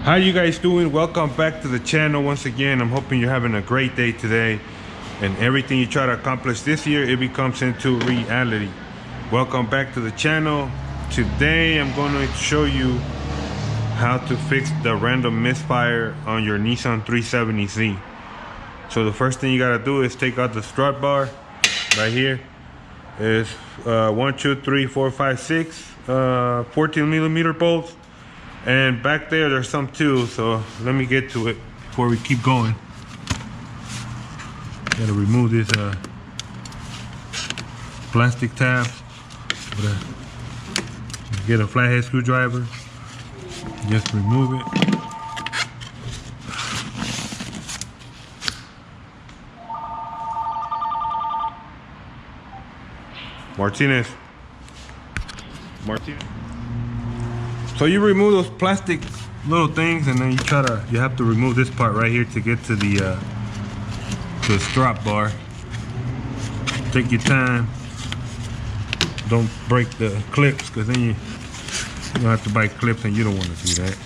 How you guys doing? Welcome back to the channel once again. I'm hoping you're having a great day today, and everything you try to accomplish this year, it becomes into reality. Welcome back to the channel. Today I'm going to show you how to fix the random misfire on your Nissan 370Z. So the first thing you got to do is take out the strut bar. Right here is 1, 2, 3, 4, 5, 6 14 millimeter bolts. And back there, there's some too, so let me get to it before we keep going. Gotta remove this plastic tabs. Get a flathead screwdriver. Just remove it. Martinez. So you remove those plastic little things, and then you have to remove this part right here to get to the strap bar. Take your time. Don't break the clips, because then you don't have to buy clips, and you don't want to do that.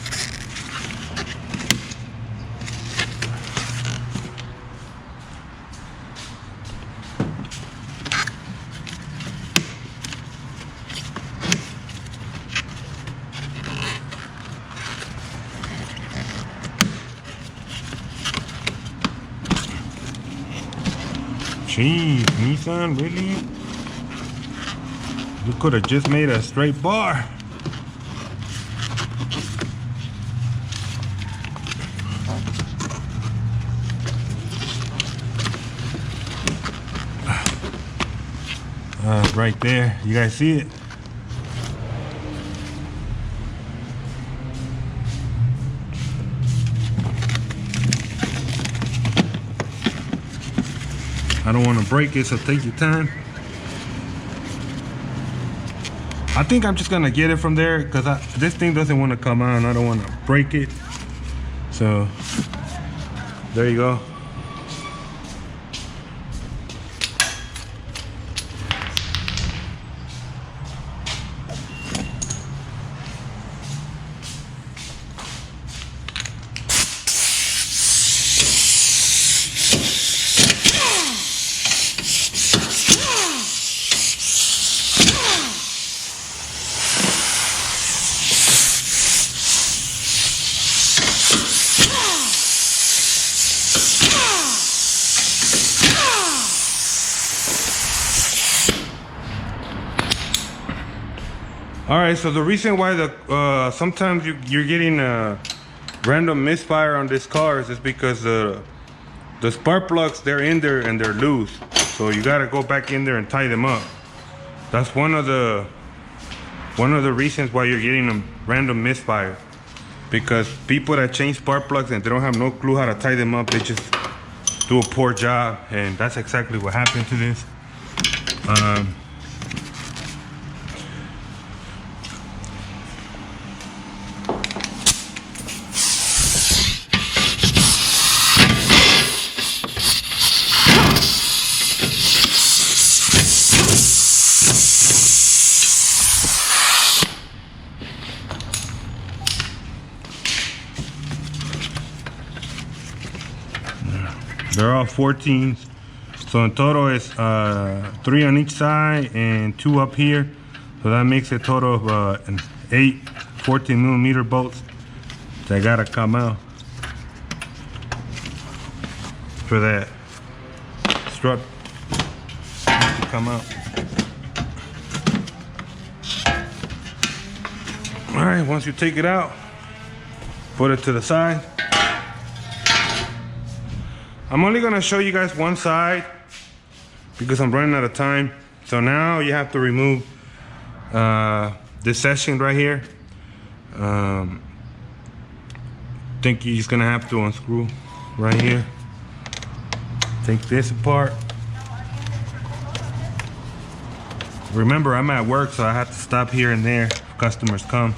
Jeez, Nissan, really? You could have just made a straight bar. Right there, you guys see it? I don't want to break it, so take your time. I think I'm just gonna get it from there, because this thing doesn't want to come out and I don't want to break it. So there you go. All right, so the reason why sometimes you're getting a random misfire on these cars is because the spark plugs, they're in there and they're loose. So you gotta go back in there and tie them up. That's one of the reasons why you're getting a random misfire. Because people that change spark plugs and they don't have no clue how to tie them up, they just do a poor job, and that's exactly what happened to this. They're all 14s, so in total it's 3 on each side and 2 up here, so that makes a total of 8 14 millimeter bolts that gotta come out for that strut to come out. All right, once you take it out, put it to the side. I'm only gonna show you guys one side because I'm running out of time. So now you have to remove this section right here. Think you're just gonna have to unscrew right here. Take this apart. Remember, I'm at work, so I have to stop here and there if customers come.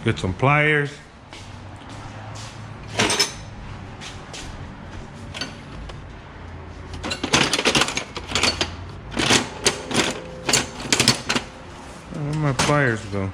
Get some pliers. Where'd my pliers go?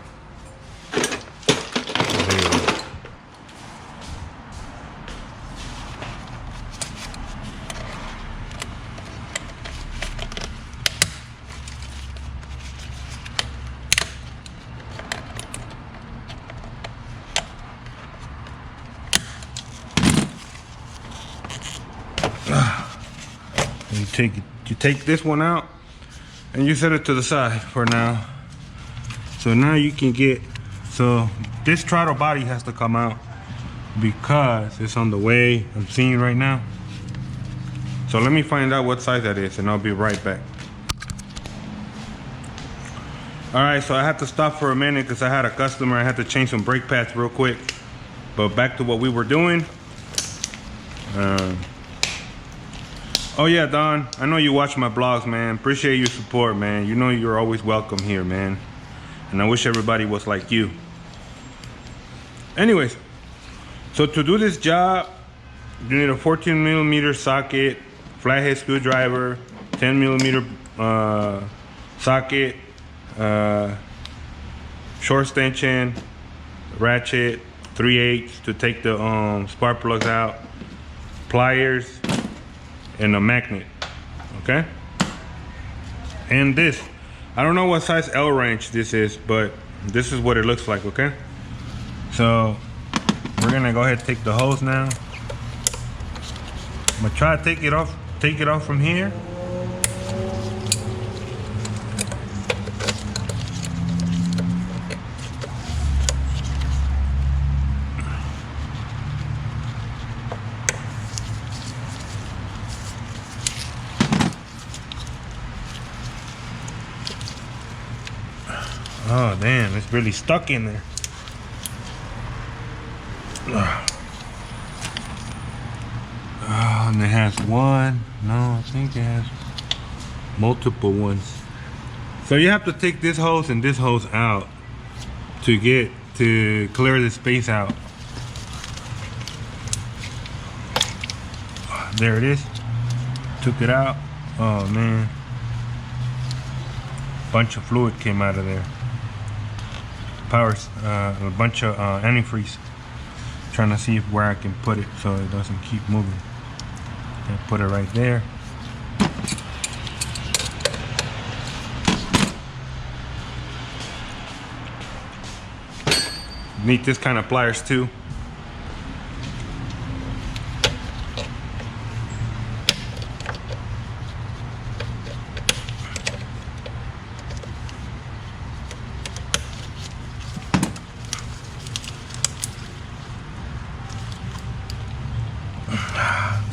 You take this one out and you set it to the side for now. So now you can get, so this throttle body has to come out because it's on the way I'm seeing right now. So let me find out what size that is and I'll be right back. All right, so I had to stop for a minute because I had a customer. I had to change some brake pads real quick. But back to what we were doing. Oh yeah, Don, I know you watch my vlogs, man. Appreciate your support, man. You know you're always welcome here, man. And I wish everybody was like you. Anyways, so to do this job, you need a 14mm socket, flathead screwdriver, 10mm socket, short extension, ratchet, 3/8 to take the spark plugs out, pliers, and a magnet. Okay, and this, I don't know what size L wrench this is, but this is what it looks like. Okay, so we're gonna go ahead and take the hose now. I'm gonna try to take it off from here. Oh damn, it's really stuck in there. Oh, and it has one. No, I think it has multiple ones. So you have to take this hose and this hose out to clear the space out. There it is. Took it out. Oh man. Bunch of fluid came out of there. A bunch of antifreeze. Trying to see where I can put it so it doesn't keep moving. And put it right there. Need this kind of pliers too.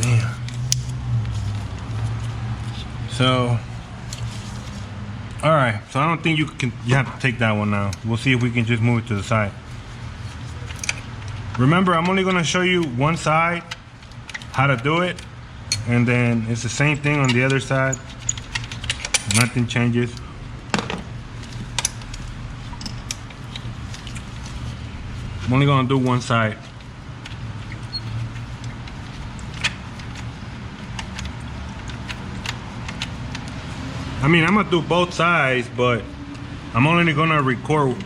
Damn. So, all right. So I don't think you have to take that one now. We'll see if we can just move it to the side. Remember, I'm only gonna show you one side, how to do it, and then it's the same thing on the other side. Nothing changes. I'm only gonna do one side. I mean, I'm gonna do both sides, but I'm only gonna record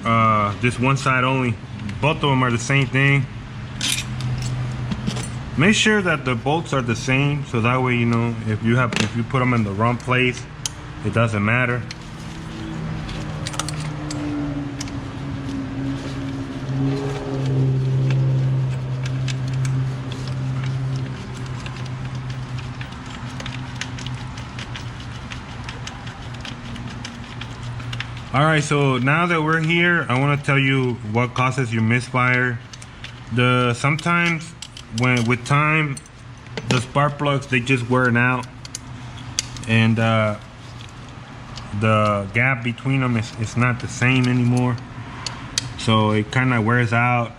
this one side only. Both of them are the same thing. Make sure that the bolts are the same, so that way you know if you put them in the wrong place, it doesn't matter. All right, so now that we're here, I want to tell you what causes your misfire. Sometimes with time, the spark plugs, they just wear out, and the gap between them is not the same anymore. So it kind of wears out,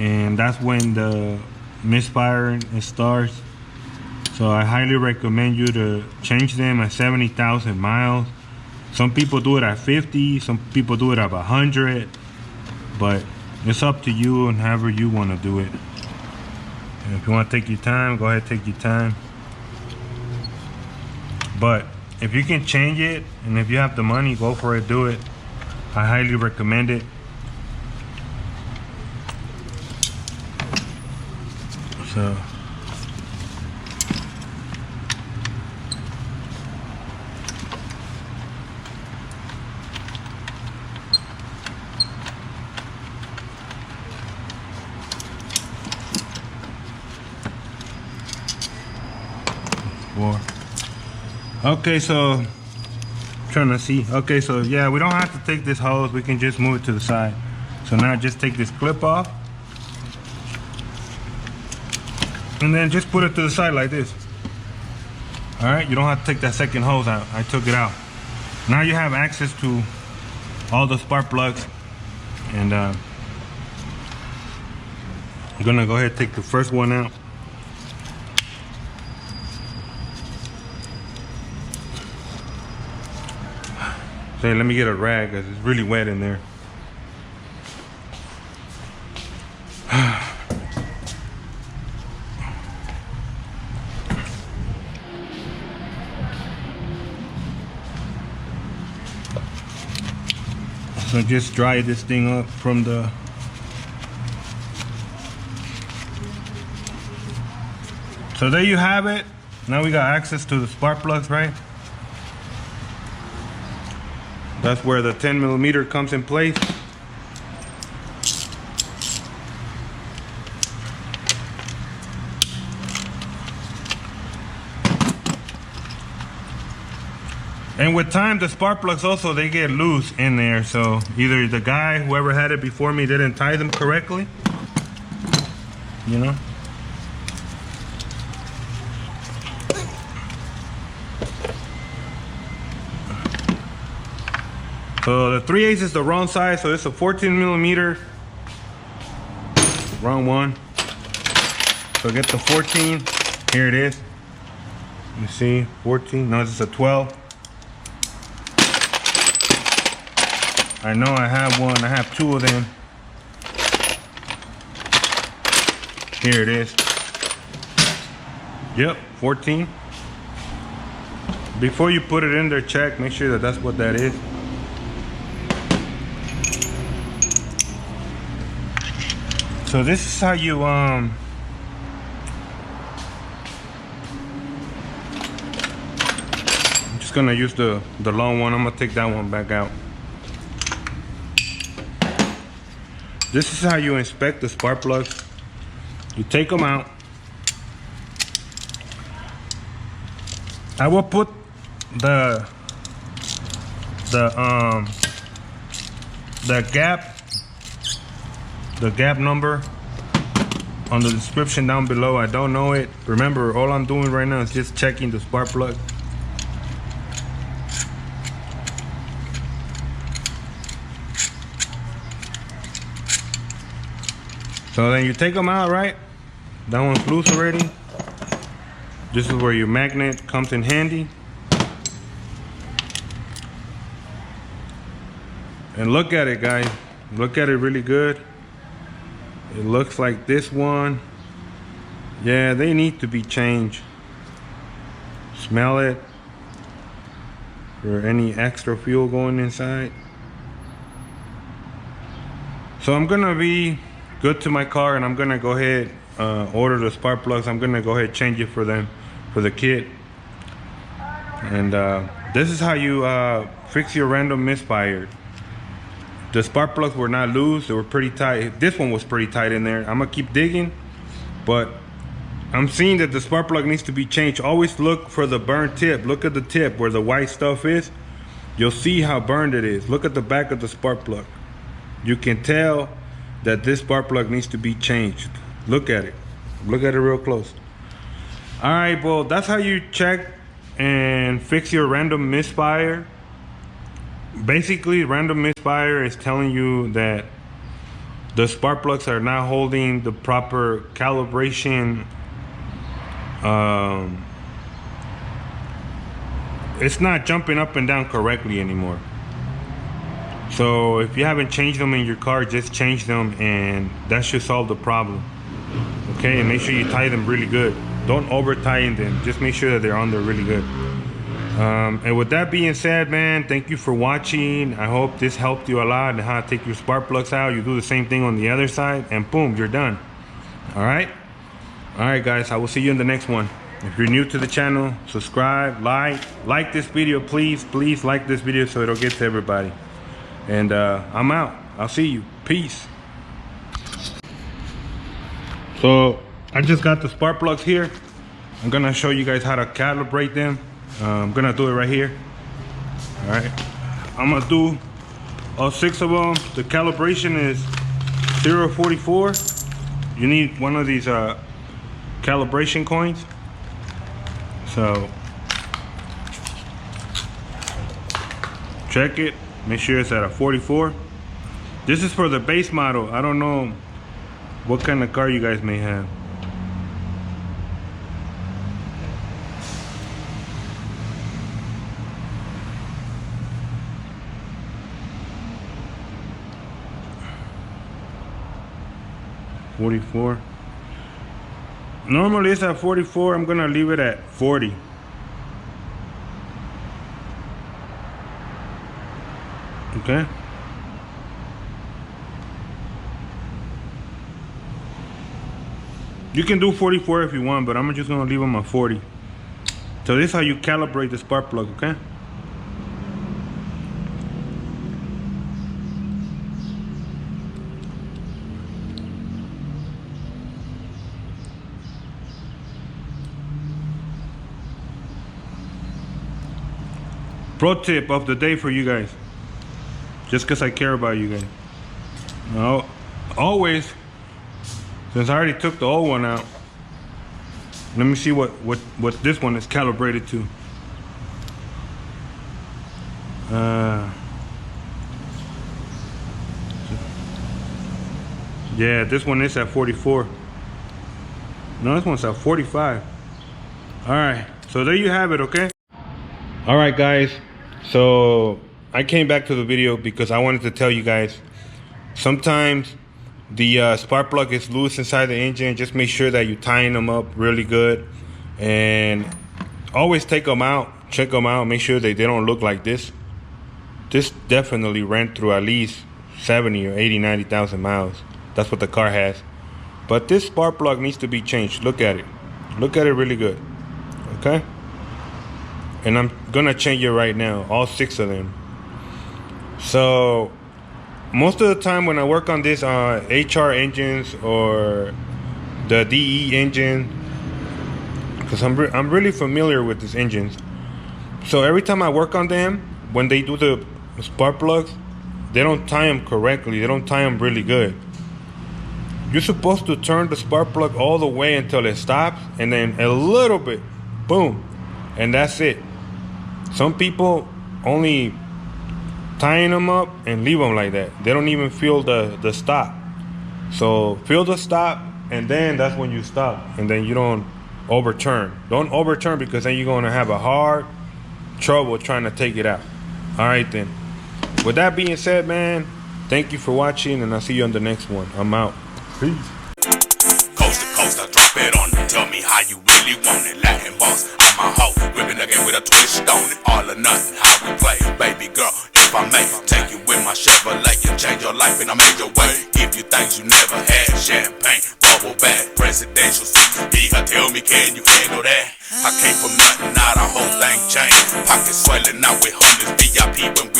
and that's when the misfire starts. So I highly recommend you to change them at 70,000 miles. Some people do it at 50, some people do it at 100, but It's up to you and however you want to do it. And if you want to take your time, go ahead, take your time. But if you can change it, and if you have the money, go for it, do it. I highly recommend it. So okay, so trying to see. Okay, so yeah, we don't have to take this hose, we can just move it to the side. So now just take this clip off and then just put it to the side like this. All right, you don't have to take that second hose out. I took it out. Now you have access to all the spark plugs, and I'm gonna go ahead and take the first one out. Hey, let me get a rag because it's really wet in there. So just dry this thing up from the So there you have it. Now we got access to the spark plugs, right? That's where the 10mm comes in place. And with time, the spark plugs also, they get loose in there. So either the guy, whoever had it before me, didn't tie them correctly, you know. So the 3/8 is the wrong size, so it's a 14mm. Wrong one. So get the 14. Here it is. You see, 14. No, this is a 12. I know I have one. I have two of them. Here it is. Yep, 14. Before you put it in there, check. Make sure that that's what that is. So this is how you I'm just gonna use the long one. I'm gonna take that one back out. This is how you inspect the spark plugs. You take them out. I will put the gap number on the description down below. I don't know it. Remember, all I'm doing right now is just checking the spark plug. So then you take them out, right? That one's loose already. This is where your magnet comes in handy. And look at it, guys. Look at it really good. It looks like this one. Yeah, they need to be changed. Smell it for any extra fuel going inside. So I'm gonna be good to my car, and I'm gonna go ahead order the spark plugs. I'm gonna go ahead change it for them, for the kit. And this is how you fix your random misfire. The spark plugs were not loose, they were pretty tight. This one was pretty tight in there. I'm gonna keep digging, but I'm seeing that the spark plug needs to be changed. Always look for the burnt tip. Look at the tip where the white stuff is. You'll see how burned it is. Look at the back of the spark plug. You can tell that this spark plug needs to be changed. Look at it. Look at it real close. All right, well, that's how you check and fix your random misfire. Basically, random misfire is telling you that the spark plugs are not holding the proper calibration. It's not jumping up and down correctly anymore. So if you haven't changed them in your car, just change them, and that should solve the problem. Okay, and make sure you tie them really good. Don't over tie them, just make sure that they're on there really good. And with that being said, man, thank you for watching. I hope this helped you a lot and how to take your spark plugs out. You do the same thing on the other side, and boom, you're done. All right, guys, I will see you in the next one. If you're new to the channel, subscribe, like this video, please like this video so it'll get to everybody. And I'm out. I'll see you. Peace. So I just got the spark plugs here. I'm gonna show you guys how to calibrate them. I'm gonna do it right here. All right, I'm gonna do all 6 of them. The calibration is 044. You need one of these calibration coins. So check it, make sure it's at a 44. This is for the base model. I don't know what kind of car you guys may have. .44. Normally it's at 44. I'm gonna leave it at 40. Okay. You can do 44 if you want, but I'm just gonna leave them at 40. So this is how you calibrate the spark plug, okay? Pro tip of the day for you guys, just because I care about you guys. Now, always, since I already took the old one out, let me see what this one is calibrated to. Yeah, this one is at 44. No, this one's at 45. All right, so there you have it, okay? All right, guys, so I came back to the video because I wanted to tell you guys, sometimes the spark plug is loose inside the engine. Just make sure that you're tying them up really good, and always take them out, check them out, make sure that they don't look like this. This definitely ran through at least 70 or 80, 90,000 miles. That's what the car has. But this spark plug needs to be changed. Look at it. Look at it really good, okay? And I'm gonna change it right now, all 6 of them. So most of the time when I work on this HR engines or the DE engine, because I'm really familiar with these engines, so every time I work on them, when they do the spark plugs, they don't tie them correctly. They don't tie them really good. You're supposed to turn the spark plug all the way until it stops, and then a little bit, boom, and that's it. Some people only tying them up and leave them like that. They don't even feel the stop. So feel the stop, and then that's when you stop, and then you don't overturn. Don't overturn, because then you're gonna have a hard trouble trying to take it out. All right then. With that being said, man, thank you for watching, and I'll see you on the next one. I'm out. Peace. Coast to coast, I drop it on it. Tell me how you really want it. Latin boss, I'm a hoe. Ripping the game with a twist on it. All or nothing, how we play. Baby girl, if I may take you with my Chevrolet and change your life in a major way. Give you things you never had. Champagne, bubble bath, presidential suite. Tell me, can you handle that? I came from nothing, now the whole thing changed. Pockets swelling out with hundreds, VIP when